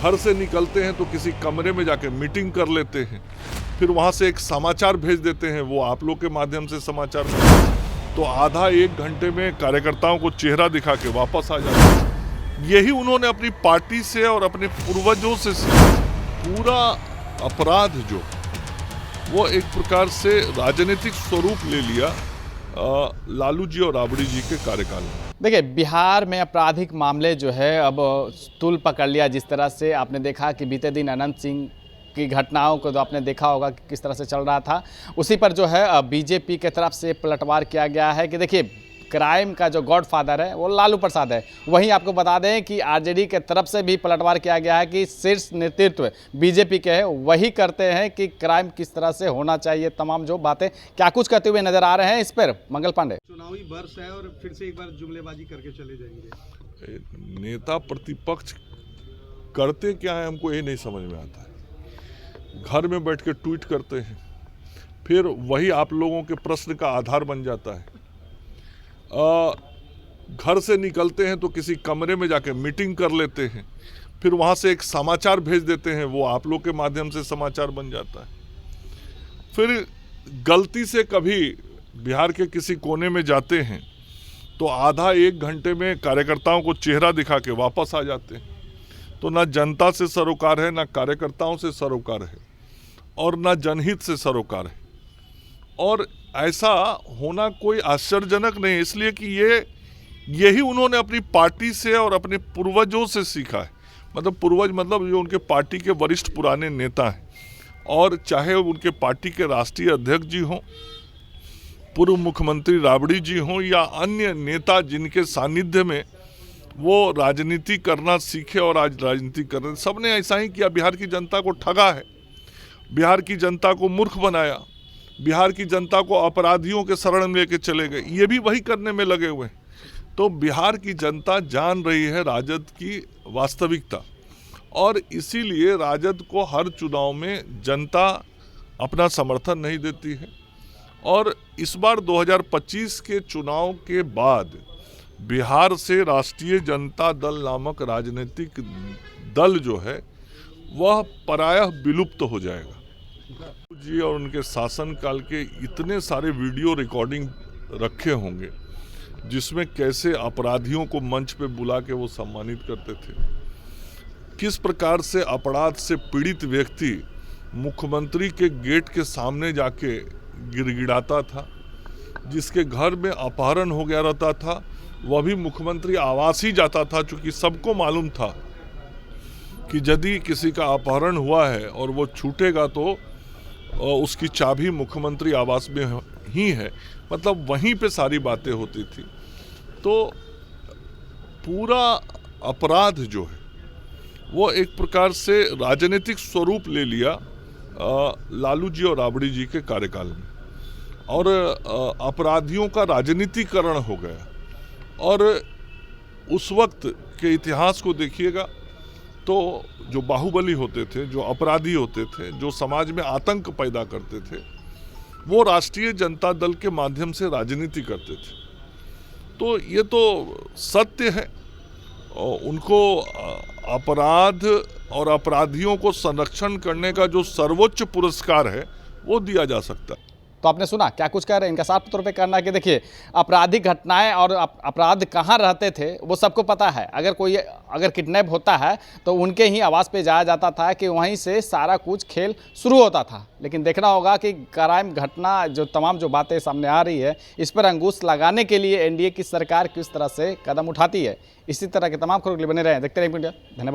घर से निकलते हैं तो किसी कमरे में जाके मीटिंग कर लेते हैं, फिर वहाँ से एक समाचार भेज देते हैं, वो आप लोग के माध्यम से समाचार तो आधा एक घंटे में कार्यकर्ताओं को चेहरा दिखा के वापस आ जाते हैं। यही उन्होंने अपनी पार्टी से और अपने पूर्वजों से पूरा अपराध जो वो एक प्रकार से राजनीतिक स्वरूप ले लिया लालू जी और राबड़ी जी के कार्यकाल में। देखिए, बिहार में आपराधिक मामले जो है अब तूल पकड़ लिया। जिस तरह से आपने देखा कि बीते दिन अनंत सिंह की घटनाओं को तो आपने देखा होगा कि किस तरह से चल रहा था, उसी पर जो है बीजेपी के तरफ से पलटवार किया गया है कि देखिए क्राइम का जो गॉडफादर है वो लालू प्रसाद है। वहीं आपको बता दें कि आरजेडी के तरफ से भी पलटवार किया गया है कि शीर्ष नेतृत्व बीजेपी के है वही करते हैं कि क्राइम किस तरह से होना चाहिए। तमाम जो बातें क्या कुछ कहते हुए नजर आ रहे हैं, इस पर मंगल पांडे। चुनावी वर्ष है और फिर से एक बार जुमलेबाजी करके चले जाएंगे। नेता प्रतिपक्ष करते क्या है हमको ये नहीं समझ में आता है। घर में बैठ के ट्वीट करते हैं, फिर वही आप लोगों के प्रश्न का आधार बन जाता है। घर से निकलते हैं तो किसी कमरे में जाके मीटिंग कर लेते हैं, फिर वहाँ से एक समाचार भेज देते हैं, वो आप लोग के माध्यम से समाचार बन जाता है। फिर गलती से कभी बिहार के किसी कोने में जाते हैं तो आधा एक घंटे में कार्यकर्ताओं को चेहरा दिखा के वापस आ जाते हैं। तो ना जनता से सरोकार है, ना कार्यकर्ताओं से सरोकार है और ना जनहित से सरोकार है। और ऐसा होना कोई आश्चर्यजनक नहीं, इसलिए कि यही उन्होंने अपनी पार्टी से और अपने पूर्वजों से सीखा है। मतलब पूर्वज मतलब जो उनके पार्टी के वरिष्ठ पुराने नेता हैं, और चाहे उनके पार्टी के राष्ट्रीय अध्यक्ष जी हों, पूर्व मुख्यमंत्री राबड़ी जी हों या अन्य नेता जिनके सानिध्य में वो राजनीति करना सीखे और आज राजनीति कर रहे, सबने ऐसा ही किया। बिहार की जनता को ठगा है, बिहार की जनता को मूर्ख बनाया, बिहार की जनता को अपराधियों के शरण में लेके चले गए, ये भी वही करने में लगे हुए हैं। तो बिहार की जनता जान रही है राजद की वास्तविकता, और इसीलिए राजद को हर चुनाव में जनता अपना समर्थन नहीं देती है। और इस बार 2025 के चुनाव के बाद बिहार से राष्ट्रीय जनता दल नामक राजनीतिक दल जो है वह प्रायः विलुप्त हो जाएगा। जी और उनके शासनकाल के इतने सारे वीडियो रिकॉर्डिंग रखे होंगे जिसमें कैसे अपराधियों को मंच पे बुला के वो सम्मानित करते थे, किस प्रकार से अपराध से पीड़ित व्यक्ति मुख्यमंत्री के गेट के सामने जाके गिड़गिड़ाता था, जिसके घर में अपहरण हो गया रहता था वह भी मुख्यमंत्री आवास ही जाता था, चूँकि सबको मालूम था कि यदि किसी का अपहरण हुआ है और वो छूटेगा तो उसकी चाबी मुख्यमंत्री आवास में ही है। मतलब वहीं पे सारी बातें होती थी। तो पूरा अपराध जो है वो एक प्रकार से राजनीतिक स्वरूप ले लिया लालू जी और राबड़ी जी के कार्यकाल में, और अपराधियों का राजनीतिकरण हो गया। और उस वक्त के इतिहास को देखिएगा तो जो बाहुबली होते थे, जो अपराधी होते थे, जो समाज में आतंक पैदा करते थे, वो राष्ट्रीय जनता दल के माध्यम से राजनीति करते थे। तो ये तो सत्य है, उनको अपराध और अपराधियों को संरक्षण करने का जो सर्वोच्च पुरस्कार है वो दिया जा सकता है। तो आपने सुना क्या कुछ कह रहे हैं, इनका साफ तौर पे करना है कि देखिए आपराधिक घटनाएं और अपराध कहाँ रहते थे वो सबको पता है। अगर किडनैप होता है तो उनके ही आवास पे जाया जाता था कि वहीं से सारा कुछ खेल शुरू होता था। लेकिन देखना होगा कि क्राइम घटना जो तमाम जो बातें सामने आ रही है, इस पर अंकुश लगाने के लिए एनडीए की सरकार किस तरह से कदम उठाती है। इसी तरह के तमाम खबरों के लिए बने रहें, देखते रहें इंडिया। धन्यवाद।